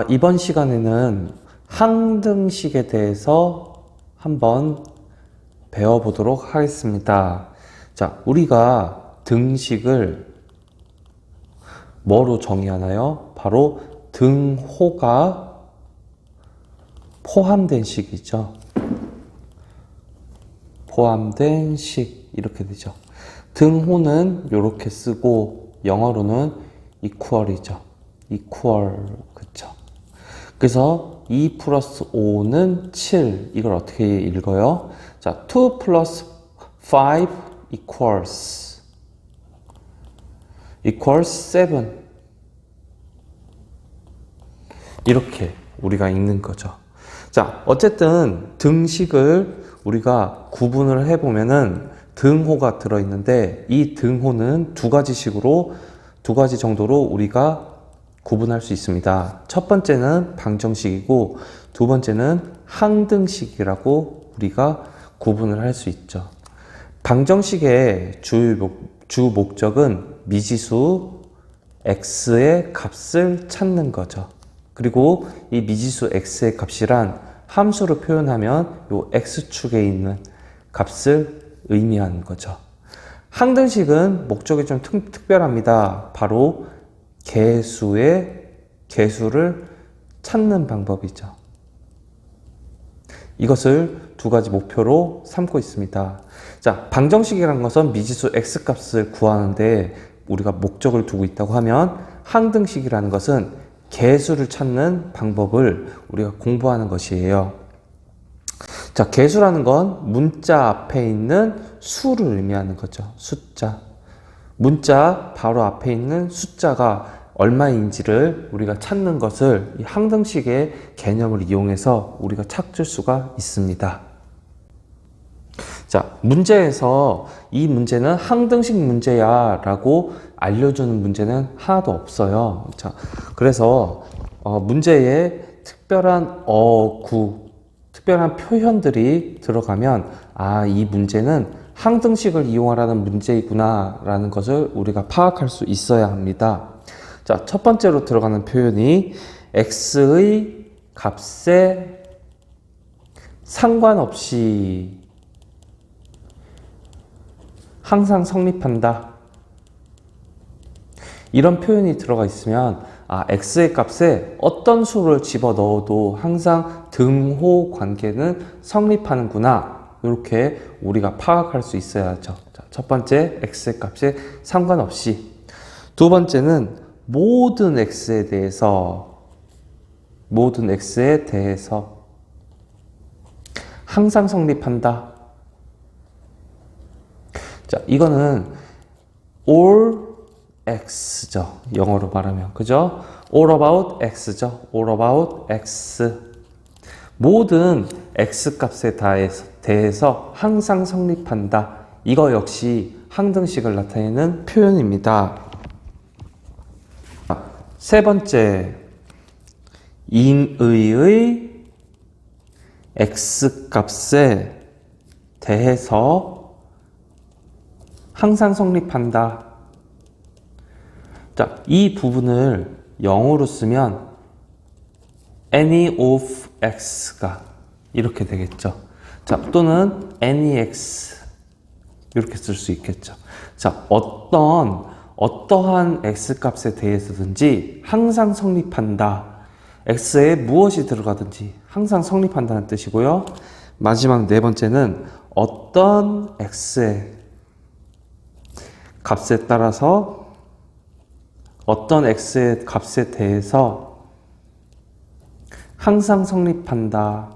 이번 시간에는 항등식에 대해서 한번 배워보도록 하겠습니다. 자, 우리가 등식을 뭐로 정의하나요? 바로 등호가 포함된 식이죠. 포함된 식, 이렇게 되죠. 등호는 이렇게 쓰고 영어로는 equal이죠. equal, 그쵸? 그래서 2 플러스 5는 7. 이걸 어떻게 읽어요? 자, 2 플러스 5 equals 7. 이렇게 우리가 읽는 거죠. 자, 어쨌든 등식을 우리가 구분을 해보면은 등호가 들어있는데 이 등호는 두 가지 정도로 우리가 구분할 수 있습니다. 첫 번째는 방정식이고 두 번째는 항등식이라고 우리가 구분을 할 수 있죠. 방정식의 주 목적은 미지수 x의 값을 찾는 거죠. 그리고 이 미지수 x의 값이란 함수로 표현하면 이 x축에 있는 값을 의미하는 거죠. 항등식은 목적이 좀 특별합니다. 바로 개수를 찾는 방법이죠. 이것을 두 가지 목표로 삼고 있습니다. 자, 방정식이라는 것은 미지수 x 값을 구하는데 우리가 목적을 두고 있다고 하면 항등식이라는 것은 개수를 찾는 방법을 우리가 공부하는 것이에요. 자, 개수라는 건 문자 앞에 있는 수를 의미하는 거죠. 숫자. 문자 바로 앞에 있는 숫자가 얼마인지를 우리가 찾는 것을 이 항등식의 개념을 이용해서 우리가 찾을 수가 있습니다. 자, 문제에서 이 문제는 항등식 문제야 라고 알려주는 문제는 하나도 없어요. 자, 그래서 문제에 특별한 특별한 표현들이 들어가면 이 문제는 항등식을 이용하라는 문제이구나 라는 것을 우리가 파악할 수 있어야 합니다. 자, 첫 번째로 들어가는 표현이 x의 값에 상관없이 항상 성립한다. 이런 표현이 들어가 있으면 x의 값에 어떤 수를 집어넣어도 항상 등호 관계는 성립하는구나. 이렇게 우리가 파악할 수 있어야죠. 자, 첫 번째, x의 값에 상관없이. 두 번째는 모든 x에 대해서 항상 성립한다. 자, 이거는 all x죠. 영어로 말하면. 그죠? all about x죠. all about x. 모든 x 값에 대해서 항상 성립한다. 이거 역시 항등식을 나타내는 표현입니다. 세 번째, 인의의 x 값에 대해서 항상 성립한다. 자, 이 부분을 영어로 쓰면 any of x가 이렇게 되겠죠. 자, 또는 any x 이렇게 쓸 수 있겠죠. 자, 어떠한 x 값에 대해서든지 항상 성립한다. x에 무엇이 들어가든지 항상 성립한다는 뜻이고요. 마지막 네 번째는 어떤 x의 값에 따라서 어떤 x의 값에 대해서 항상 성립한다.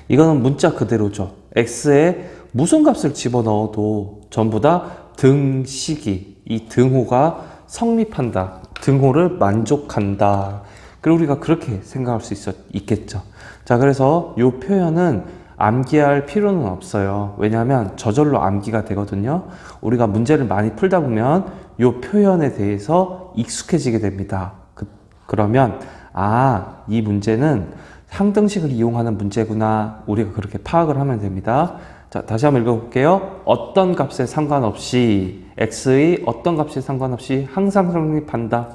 이거는 문자 그대로죠. x에 무슨 값을 집어넣어도 전부 다 등식이, 이 등호가 성립한다. 등호를 만족한다. 그리고 우리가 그렇게 생각할 수 있겠죠. 자, 그래서 이 표현은 암기할 필요는 없어요. 왜냐하면 저절로 암기가 되거든요. 우리가 문제를 많이 풀다 보면 이 표현에 대해서 익숙해지게 됩니다. 그러면 이 문제는 항등식을 이용하는 문제구나. 우리가 그렇게 파악을 하면 됩니다. 자, 다시 한번 읽어볼게요. 어떤 값에 상관없이 x의 어떤 값에 상관없이 항상 성립한다.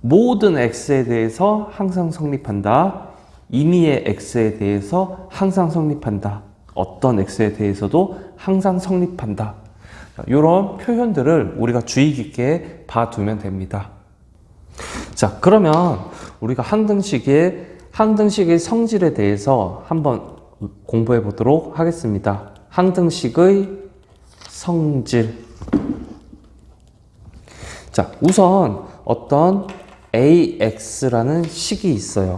모든 x에 대해서 항상 성립한다. 임의의 x에 대해서 항상 성립한다. 어떤 x에 대해서도 항상 성립한다. 이런 표현들을 우리가 주의 깊게 봐두면 됩니다. 자, 그러면 우리가 항등식의 성질에 대해서 한번 공부해 보도록 하겠습니다. 항등식의 성질. 자, 우선 어떤 AX라는 식이 있어요.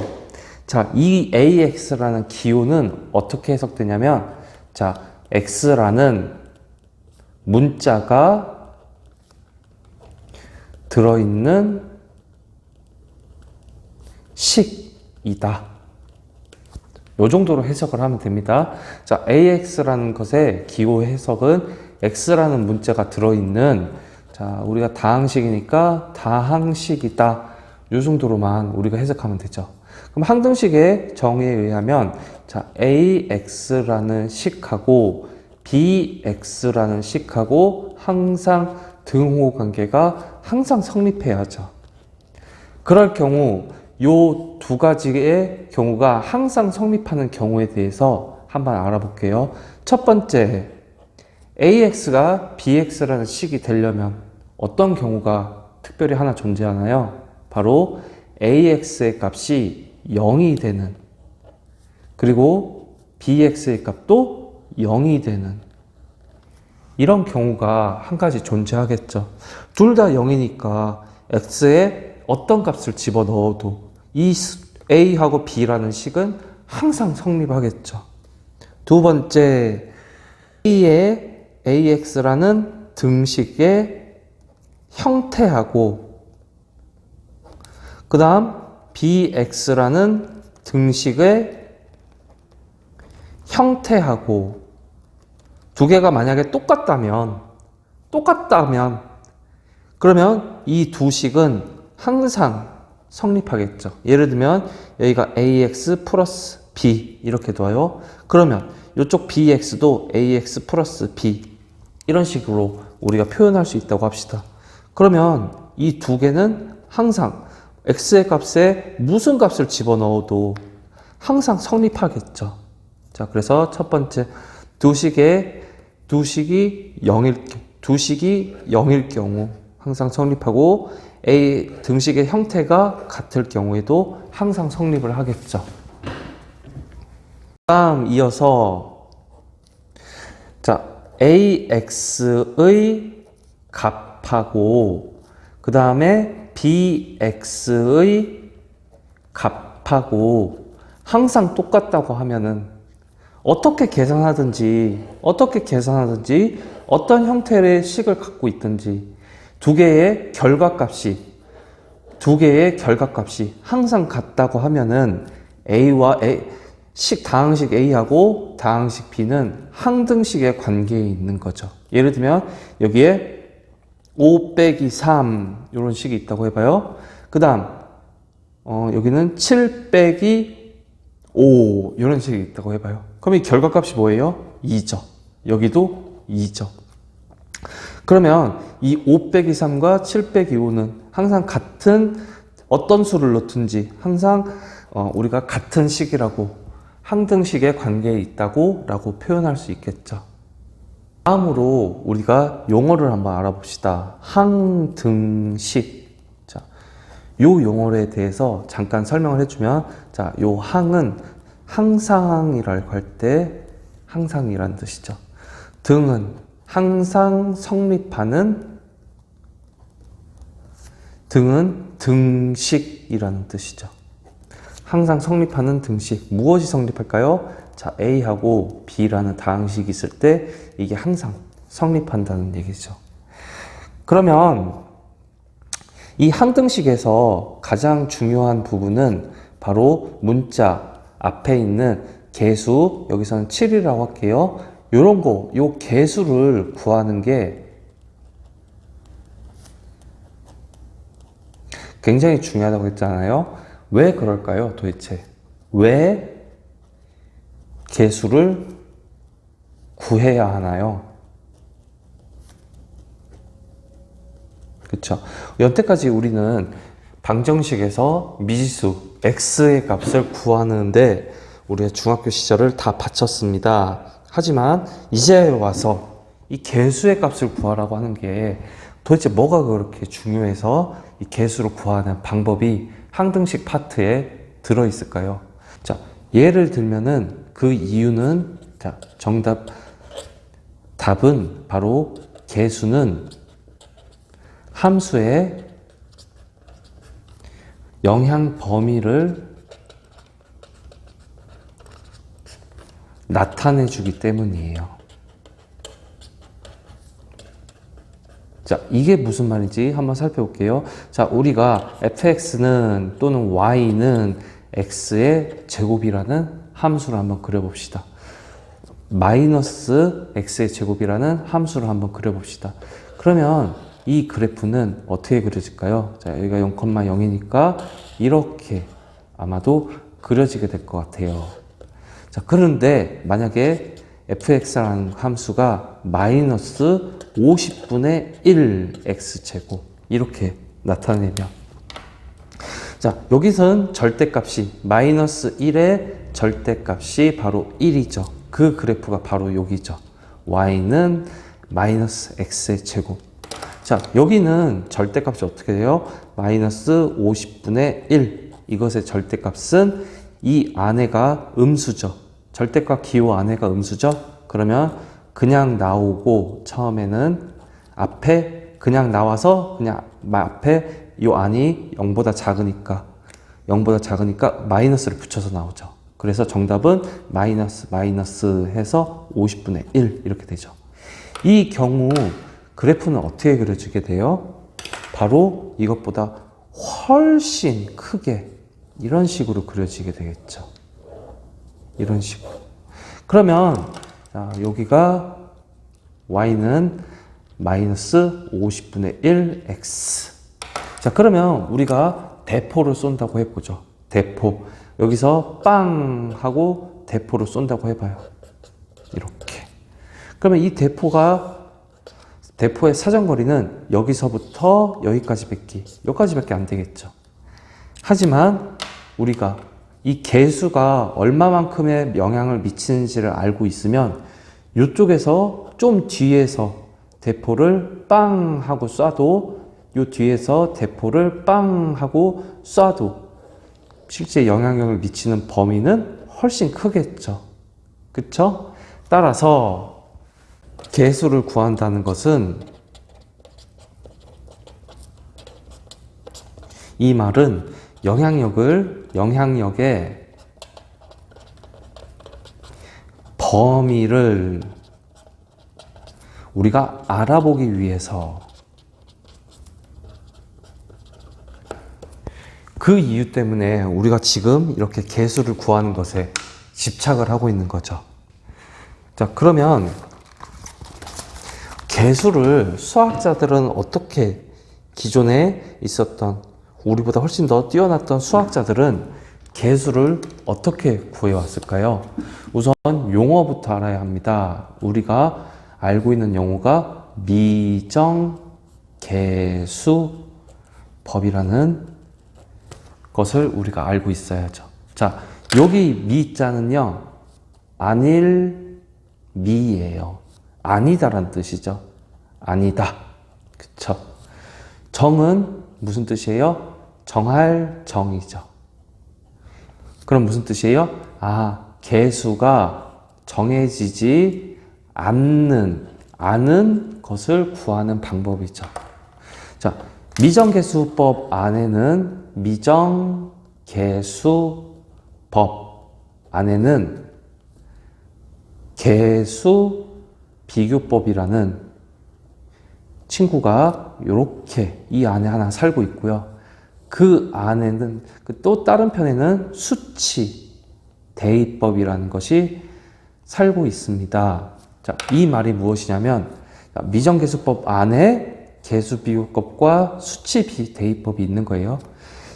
자, 이 AX라는 기호는 어떻게 해석되냐면, 자, X라는 문자가 들어있는 식이다. 요 정도로 해석을 하면 됩니다. 자, AX라는 것의 기호 해석은 X라는 문자가 들어있는, 자, 우리가 다항식이니까 다항식이다. 요 정도로만 우리가 해석하면 되죠. 그럼 항등식의 정의에 의하면, 자, AX라는 식하고 BX라는 식하고 항상 등호 관계가 항상 성립해야죠. 그럴 경우 요 두 가지의 경우가 항상 성립하는 경우에 대해서 한번 알아볼게요. 첫 번째, AX가 BX라는 식이 되려면 어떤 경우가 특별히 하나 존재하나요? 바로 AX의 값이 0이 되는, 그리고 BX의 값도 0이 되는 이런 경우가 한 가지 존재하겠죠. 둘 다 0이니까 X에 어떤 값을 집어넣어도 이 A하고 B라는 식은 항상 성립하겠죠. 두 번째, A의 AX라는 등식의 형태하고 그 다음 BX라는 등식의 형태하고 두 개가 만약에 똑같다면 그러면 이 두 식은 항상 성립하겠죠. 예를 들면 여기가 AX 플러스 B 이렇게 둬요. 그러면 이쪽 BX도 AX 플러스 B 이런 식으로 우리가 표현할 수 있다고 합시다. 그러면 이 두 개는 항상 X의 값에 무슨 값을 집어넣어도 항상 성립하겠죠. 자, 그래서 첫 번째, 두 식이 0일 경우 항상 성립하고 A 등식의 형태가 같을 경우에도 항상 성립을 하겠죠. 다음 이어서, 자, AX의 값하고 그 다음에 BX의 값하고 항상 똑같다고 하면은 어떻게 계산하든지 어떤 형태의 식을 갖고 있든지 두 개의 결과값이 항상 같다고 하면은 다항식 A하고 다항식 B는 항등식의 관계에 있는 거죠. 예를 들면 여기에 5 빼기 3 이런 식이 있다고 해봐요. 그 다음 여기는 7 빼기 5 이런 식이 있다고 해봐요. 그럼 이 결과값이 뭐예요? 2죠. 여기도 2죠. 그러면 이 5 빼기 3과 7 빼기 5는 항상 같은 어떤 수를 넣든지 항상 우리가 같은 식이라고 항등식의 관계에 있다고 라고 표현할 수 있겠죠. 다음으로 우리가 용어를 한번 알아봅시다. 항등식. 자, 요 용어에 대해서 잠깐 설명을 해주면, 자, 요 항은 항상이라고 할 때 항상이란 뜻이죠. 등은 항상 성립하는, 등은 등식이라는 뜻이죠. 항상 성립하는 등식. 무엇이 성립할까요? 자, A하고 B라는 다항식이 있을 때 이게 항상 성립한다는 얘기죠. 그러면 이 항등식에서 가장 중요한 부분은 바로 문자 앞에 있는 개수, 여기서는 7이라고 할게요. 요런 거, 요 개수를 구하는 게 굉장히 중요하다고 했잖아요. 왜 그럴까요? 도대체 왜 개수를 구해야 하나요? 그렇죠. 여태까지 우리는 방정식에서 미지수 x의 값을 구하는데 우리의 중학교 시절을 다 바쳤습니다. 하지만 이제 와서 이 개수의 값을 구하라고 하는 게 도대체 뭐가 그렇게 중요해서 이 개수를 구하는 방법이 항등식 파트에 들어있을까요? 자, 예를 들면은 그 이유는, 자, 답은 바로 개수는 함수의 영향 범위를 나타내 주기 때문이에요. 자, 이게 무슨 말인지 한번 살펴볼게요. 자, 우리가 fx는 또는 y는 x의 제곱이라는 함수를 한번 그려봅시다. 마이너스 x의 제곱이라는 함수를 한번 그려봅시다. 그러면 이 그래프는 어떻게 그려질까요? 자, 여기가 0,0이니까 이렇게 아마도 그려지게 될 것 같아요. 자, 그런데 만약에 fx라는 함수가 마이너스 50분의 1 x제곱 이렇게 나타내면, 자, 여기서는 절대값이 마이너스 1의 절대값이 바로 1이죠. 그 그래프가 바로 여기죠. y는 마이너스 x의 제곱. 자, 여기는 절대값이 어떻게 돼요? 마이너스 50분의 1. 이것의 절대값은 이 안에가 음수죠. 절대값 기호 안에가 음수죠. 그러면 그냥 나오고, 처음에는 앞에 그냥 나와서 그냥 앞에 이 안이 0보다 작으니까 마이너스를 붙여서 나오죠. 그래서 정답은 마이너스 해서 50분의 1 이렇게 되죠. 이 경우 그래프는 어떻게 그려지게 돼요? 바로 이것보다 훨씬 크게 이런 식으로 그려지게 되겠죠. 이런 식으로. 그러면 자, 여기가 y는 마이너스 50분의 1 x. 자, 그러면 우리가 대포를 쏜다고 해보죠. 대포. 여기서 빵 하고 대포를 쏜다고 해봐요. 이렇게. 그러면 이 대포의 사정거리는 여기서부터 여기까지밖에 안 되겠죠. 하지만 우리가 이 개수가 얼마만큼의 영향을 미치는지를 알고 있으면 이쪽에서 좀 뒤에서 대포를 빵 하고 쏴도, 이 뒤에서 대포를 빵 하고 쏴도 실제 영향력을 미치는 범위는 훨씬 크겠죠. 그쵸? 따라서 개수를 구한다는 것은, 이 말은 영향력의 범위를 우리가 알아보기 위해서, 그 이유 때문에 우리가 지금 이렇게 개수를 구하는 것에 집착을 하고 있는 거죠. 자, 그러면 개수를 수학자들은 어떻게, 기존에 있었던 우리보다 훨씬 더 뛰어났던 수학자들은 개수를 어떻게 구해왔을까요? 우선 용어부터 알아야 합니다. 우리가 알고 있는 용어가 미정계수법이라는 것을 우리가 알고 있어야죠. 자, 여기 미자는요, 아닐 미예요. 아니다란 뜻이죠. 아니다. 그쵸? 정은 무슨 뜻이에요? 정할 정이죠. 그럼 무슨 뜻이에요? 아, 개수가 정해지지 않는 것을 구하는 방법이죠. 자, 미정계수법 안에는, 미정계수법 안에는 계수 비교법이라는 친구가 이렇게 이 안에 하나 살고 있고요. 그 안에는, 또 다른 편에는 수치 대입법이라는 것이 살고 있습니다. 자, 이 말이 무엇이냐면, 미정계수법 안에 계수비교법과 수치 대입법이 있는 거예요.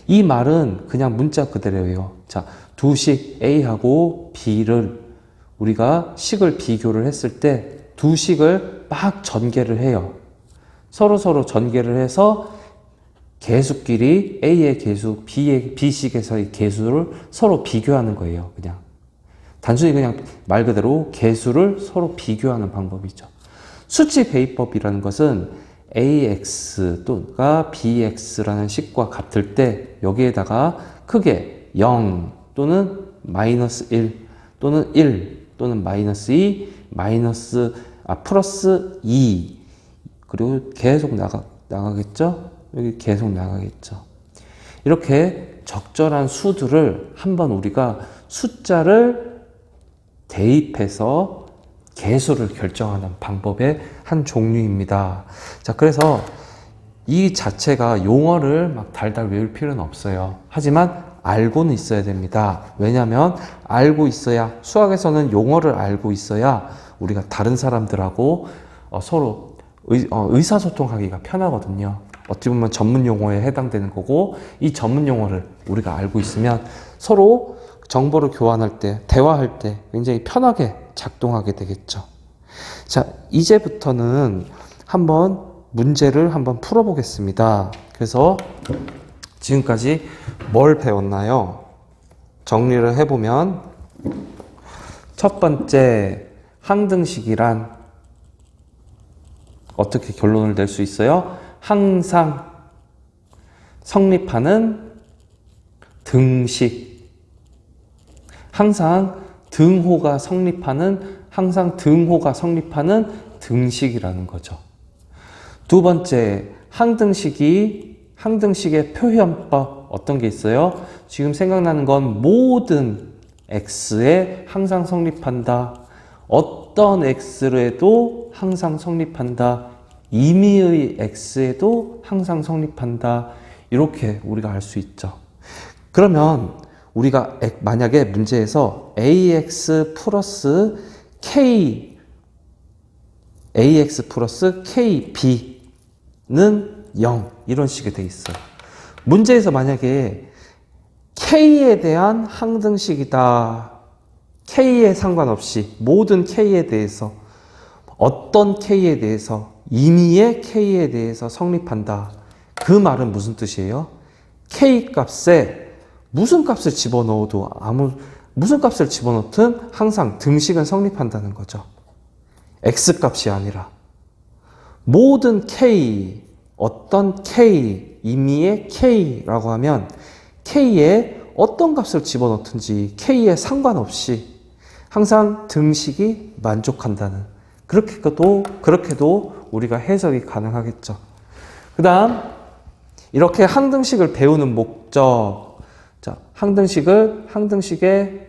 이 말은 그냥 문자 그대로예요. 자, 두 식 A하고 B를 우리가 식을 비교를 했을 때 두 식을 막 전개를 해요. 서로 전개를 해서 개수끼리 A의 개수, B식에서의 개수를 서로 비교하는 거예요. 그냥 단순히 그냥 말 그대로 개수를 서로 비교하는 방법이죠. 수치 배입법이라는 것은 AX가 BX라는 식과 같을 때 여기에다가 크게 0 또는 마이너스 1 또는 1 또는 마이너스 2 플러스 2 그리고 계속 나가겠죠? 여기 계속 나가겠죠. 이렇게 적절한 수들을 한번 우리가 숫자를 대입해서 개수를 결정하는 방법의 한 종류입니다. 자, 그래서 이 자체가 용어를 막 달달 외울 필요는 없어요. 하지만 알고는 있어야 됩니다. 왜냐하면 알고 있어야, 수학에서는 용어를 알고 있어야 우리가 다른 사람들하고 서로 의사소통하기가 편하거든요. 어찌 보면 전문 용어에 해당되는 거고, 이 전문 용어를 우리가 알고 있으면 서로 정보를 교환할 때, 대화할 때 굉장히 편하게 작동하게 되겠죠. 자, 이제부터는 문제를 한번 풀어보겠습니다. 그래서 지금까지 뭘 배웠나요? 정리를 해보면, 첫 번째, 항등식이란 어떻게 결론을 낼 수 있어요? 항상 성립하는 등식. 항상 등호가 성립하는 등식이라는 거죠. 두 번째, 항등식의 표현법 어떤 게 있어요? 지금 생각나는 건 모든 x에 항상 성립한다. 어떤 x에도 항상 성립한다. 임의의 x에도 항상 성립한다. 이렇게 우리가 알 수 있죠. 그러면 우리가 만약에 문제에서 ax 플러스 kb는 0 이런 식이 돼 있어요. 문제에서 만약에 k에 대한 항등식이다. k에 상관없이 모든 k에 대해서 어떤 k에 대해서 임의의 k에 대해서 성립한다. 그 말은 무슨 뜻이에요? k 값에 무슨 값을 집어넣어도 무슨 값을 집어넣든 항상 등식은 성립한다는 거죠. x 값이 아니라 모든 k, 어떤 k, 임의의 k라고 하면 k에 어떤 값을 집어넣든지 k에 상관없이 항상 등식이 만족한다는, 그렇게도 우리가 해석이 가능하겠죠. 그 다음, 이렇게 항등식을 배우는 목적. 자, 항등식의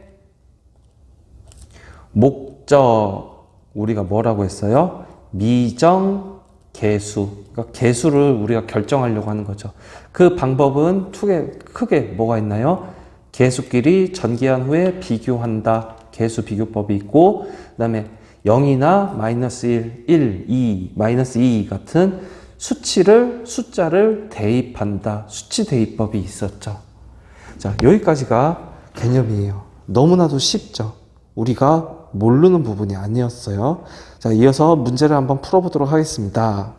목적. 우리가 뭐라고 했어요? 미정 개수. 그러니까 개수를 우리가 결정하려고 하는 거죠. 그 방법은 크게 뭐가 있나요? 개수끼리 전기한 후에 비교한다. 개수 비교법이 있고, 그 다음에 0이나 마이너스 1, 2, 마이너스 2 같은 숫자를 대입한다. 수치 대입법이 있었죠. 자, 여기까지가 개념이에요. 너무나도 쉽죠. 우리가 모르는 부분이 아니었어요. 자, 이어서 문제를 한번 풀어보도록 하겠습니다.